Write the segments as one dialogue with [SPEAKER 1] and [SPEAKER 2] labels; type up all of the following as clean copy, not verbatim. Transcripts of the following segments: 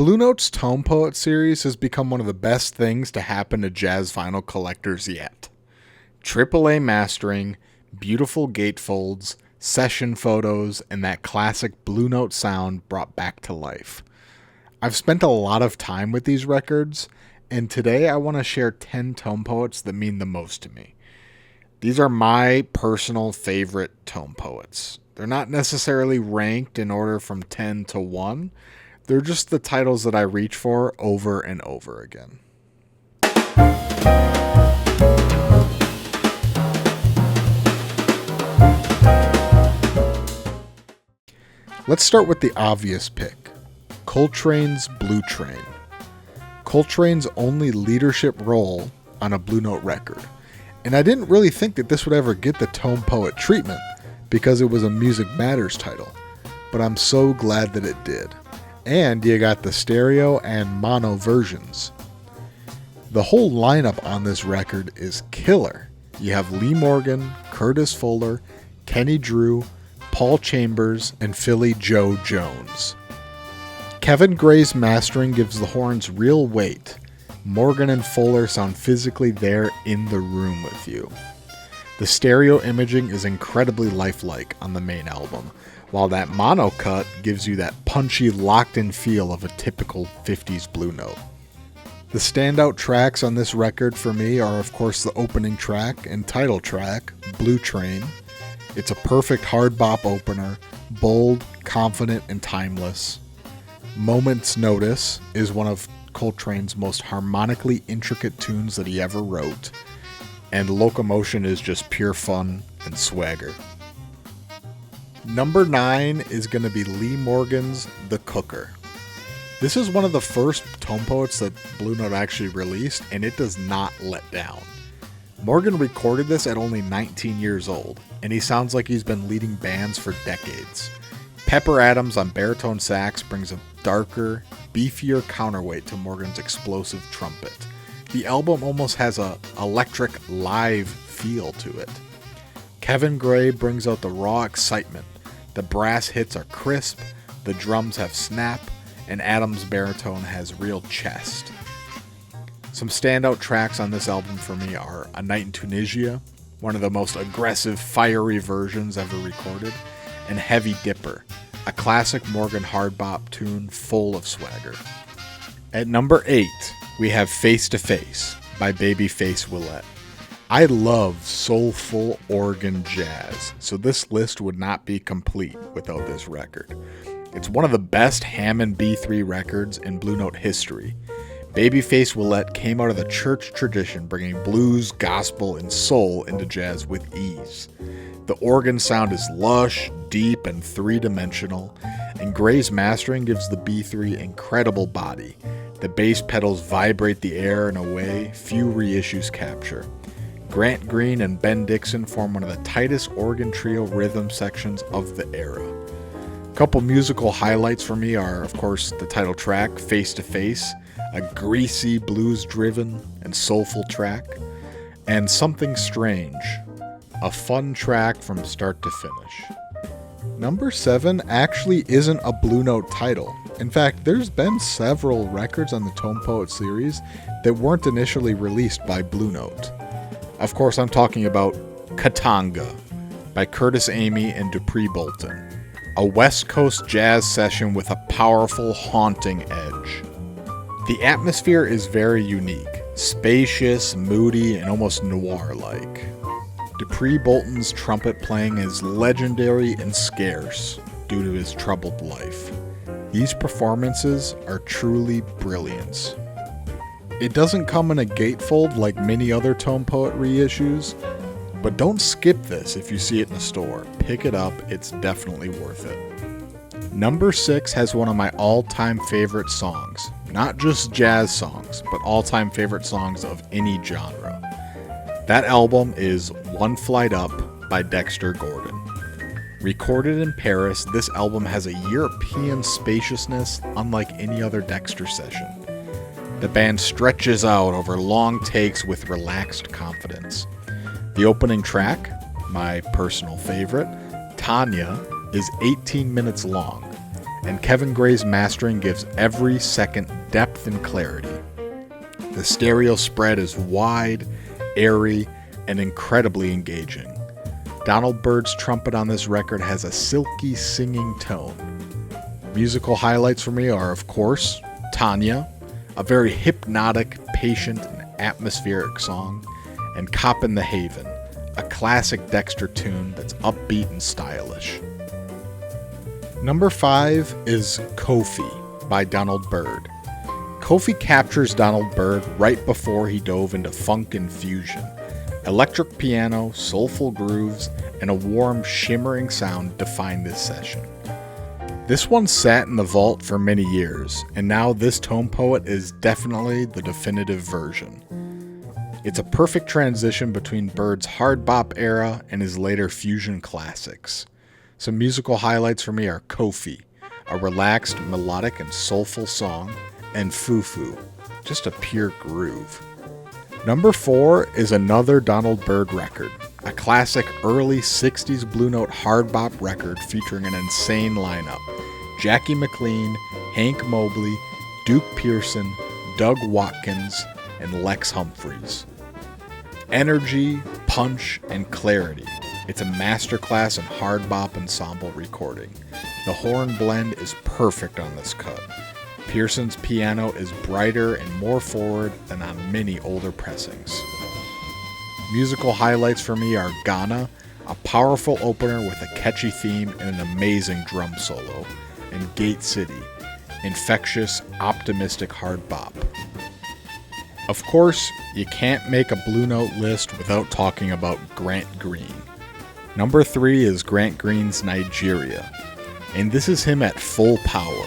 [SPEAKER 1] Blue Note's Tone Poet series has become one of the best things to happen to jazz vinyl collectors yet. AAA mastering, beautiful gatefolds, session photos, and that classic Blue Note sound brought back to life. I've spent a lot of time with these records, and today I want to share 10 tone poets that mean the most to me. These are my personal favorite tone poets. They're not necessarily ranked in order from 10 to 1. They're just the titles that I reach for over and over again. Let's start with the obvious pick, Coltrane's Blue Train. Coltrane's only leadership role on a Blue Note record. And I didn't really think that this would ever get the tone poet treatment because it was a Music Matters title, but I'm so glad that it did. And you got the stereo and mono versions. The whole lineup on this record is killer. You have Lee Morgan, Curtis Fuller, Kenny Drew, Paul Chambers, and Philly Joe Jones. Kevin Gray's mastering gives the horns real weight. Morgan and Fuller sound physically there in the room with you. The stereo imaging is incredibly lifelike on the main album, while that mono cut gives you that punchy, locked-in feel of a typical 50s Blue Note. The standout tracks on this record for me are, of course, the opening track and title track, Blue Train. It's a perfect hard bop opener, bold, confident, and timeless. Moment's Notice is one of Coltrane's most harmonically intricate tunes that he ever wrote, and Locomotion is just pure fun and swagger. Number 9 is going to be Lee Morgan's The Cooker. This is one of the first tone poets that Blue Note actually released, and it does not let down. Morgan recorded this at only 19 years old, and he sounds like he's been leading bands for decades. Pepper Adams on baritone sax brings a darker, beefier counterweight to Morgan's explosive trumpet. The album almost has a electric live feel to it. Kevin Gray brings out the raw excitement. The brass hits are crisp, the drums have snap, and Adams' baritone has real chest. Some standout tracks on this album for me are A Night in Tunisia, one of the most aggressive, fiery versions ever recorded, and Heavy Dipper, a classic Morgan hard bop tune full of swagger. At number 8, we have Face to Face by Babyface Willette. I love soulful organ jazz, so this list would not be complete without this record. It's one of the best Hammond B3 records in Blue Note history. Babyface Willette came out of the church tradition, bringing blues, gospel, and soul into jazz with ease. The organ sound is lush, deep, and three-dimensional, and Gray's mastering gives the B3 incredible body. The bass pedals vibrate the air in a way few reissues capture. Grant Green and Ben Dixon form one of the tightest organ trio rhythm sections of the era. A couple musical highlights for me are, of course, the title track, Face to Face, a greasy, blues-driven and soulful track, and Something Strange, a fun track from start to finish. Number 7 actually isn't a Blue Note title. In fact, there's been several records on the Tone Poet series that weren't initially released by Blue Note. Of course, I'm talking about Katanga by Curtis Amy and Dupree Bolton, a West Coast jazz session with a powerful, haunting edge. The atmosphere is very unique, spacious, moody, and almost noir-like. Dupree Bolton's trumpet playing is legendary and scarce due to his troubled life. These performances are truly brilliance. It doesn't come in a gatefold like many other Tone Poet reissues, but don't skip this if you see it in the store. Pick it up, it's definitely worth it. Number 6 has one of my all-time favorite songs. Not just jazz songs, but all-time favorite songs of any genre. That album is One Flight Up by Dexter Gordon. Recorded in Paris, this album has a European spaciousness unlike any other Dexter session. The band stretches out over long takes with relaxed confidence. The opening track, my personal favorite, Tanya, is 18 minutes long. and Kevin Gray's mastering gives every second depth and clarity. The stereo spread is wide, airy, and incredibly engaging. Donald Byrd's trumpet on this record has a silky singing tone. Musical highlights for me are, of course, Tanya, a very hypnotic, patient, and atmospheric song, and Coppin' the Haven, a classic Dexter tune that's upbeat and stylish. Number 5 is Kofi by Donald Byrd. Kofi captures Donald Byrd right before he dove into funk and fusion. Electric piano, soulful grooves, and a warm, shimmering sound define this session. This one sat in the vault for many years, and now this tone poet is definitely the definitive version. It's a perfect transition between Byrd's hard bop era and his later fusion classics. Some musical highlights for me are Kofi, a relaxed, melodic, and soulful song, and Fufu, just a pure groove. Number 4 is another Donald Byrd record, a classic early 60s Blue Note hard bop record featuring an insane lineup: Jackie McLean, Hank Mobley, Duke Pearson, Doug Watkins, and Lex Humphreys. Energy, punch, and clarity. It's a masterclass in hard bop ensemble recording. The horn blend is perfect on this cut. Pearson's piano is brighter and more forward than on many older pressings. Musical highlights for me are Ghana, a powerful opener with a catchy theme and an amazing drum solo, and Gate City, infectious, optimistic hard bop. Of course, you can't make a Blue Note list without talking about Grant Green. Number 3 is Grant Green's Nigeria, and this is him at full power.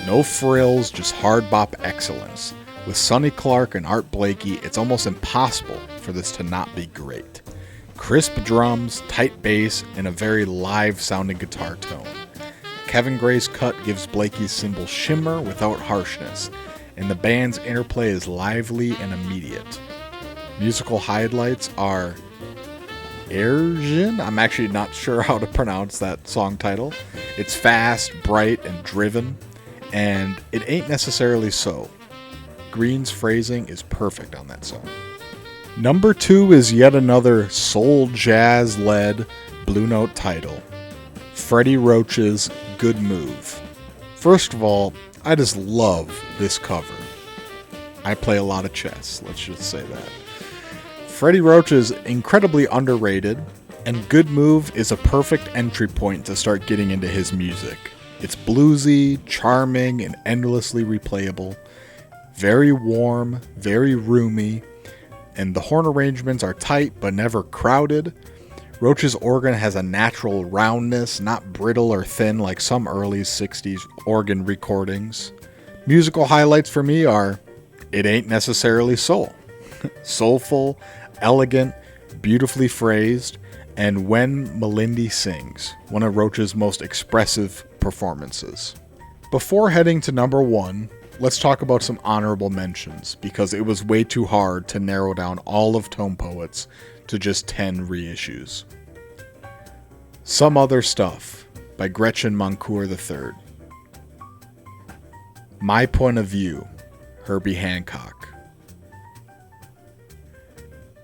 [SPEAKER 1] No frills, just hard bop excellence. With Sonny Clark and Art Blakey, it's almost impossible for this to not be great. Crisp drums, tight bass, and a very live-sounding guitar tone. Kevin Gray's cut gives Blakey's cymbal shimmer without harshness, and the band's interplay is lively and immediate. Musical highlights are Erjin, I'm actually not sure how to pronounce that song title. It's fast, bright, and driven, and it ain't necessarily so. Green's phrasing is perfect on that song. Number 2 is yet another soul jazz-led Blue Note title, Freddie Roach's Good Move. First of all, I just love this cover. I play a lot of chess, let's just say that. Freddie Roach is incredibly underrated, and Good Move is a perfect entry point to start getting into his music. It's bluesy, charming, and endlessly replayable. Very warm, very roomy, and the horn arrangements are tight but never crowded. Roach's organ has a natural roundness, not brittle or thin like some early 60s organ recordings. Musical highlights for me are It Ain't Necessarily Soul, soulful, elegant, beautifully phrased, and When Melindy Sings, one of Roach's most expressive performances. Before heading to number 1, let's talk about some honorable mentions, because it was way too hard to narrow down all of Tone Poets to just 10 reissues. Some Other Stuff by Gretchen Moncour III. My Point of View, Herbie Hancock.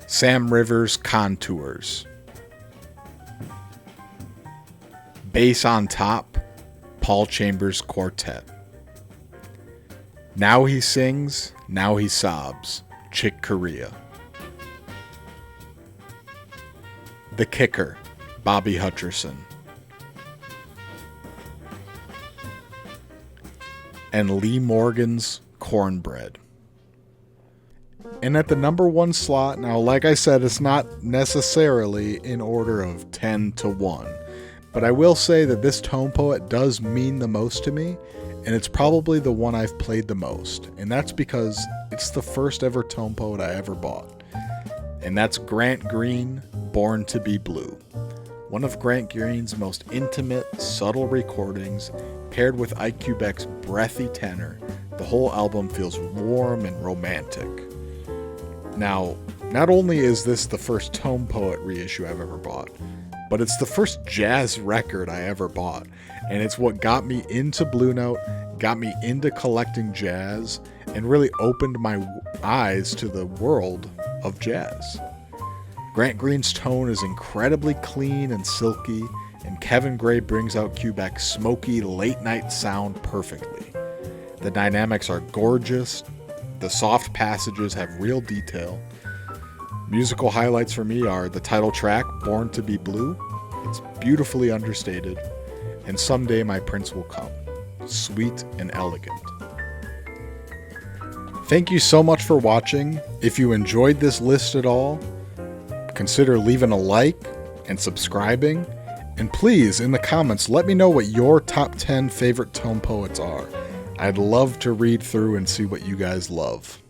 [SPEAKER 1] Sam Rivers' Contours. Bass on Top, Paul Chambers Quartet. Now He Sings, Now He Sobs, Chick Corea. The Kicker, Bobby Hutcherson. And Lee Morgan's Cornbread. And at the number 1 slot, now like I said, it's not necessarily in order of 10 to 1, but I will say that this Tone Poet does mean the most to me, and it's probably the one I've played the most, and that's because it's the first ever Tone Poet I ever bought. And that's Grant Green, Born to Be Blue. One of Grant Green's most intimate, subtle recordings, paired with IQ Beck's breathy tenor, the whole album feels warm and romantic. Now, not only is this the first Tone Poet reissue I've ever bought, but it's the first jazz record I ever bought. and it's what got me into Blue Note, got me into collecting jazz, and really opened my eyes to the world of jazz. Grant Green's tone is incredibly clean and silky, and Kevin Gray brings out Quebec's smoky, late-night sound perfectly. The dynamics are gorgeous, the soft passages have real detail. Musical highlights for me are the title track, Born to be Blue. It's beautifully understated, and Someday My Prince Will Come. Sweet and elegant. Thank you so much for watching. If you enjoyed this list at all, consider leaving a like and subscribing. And please, in the comments, let me know what your top 10 favorite tone poets are. I'd love to read through and see what you guys love.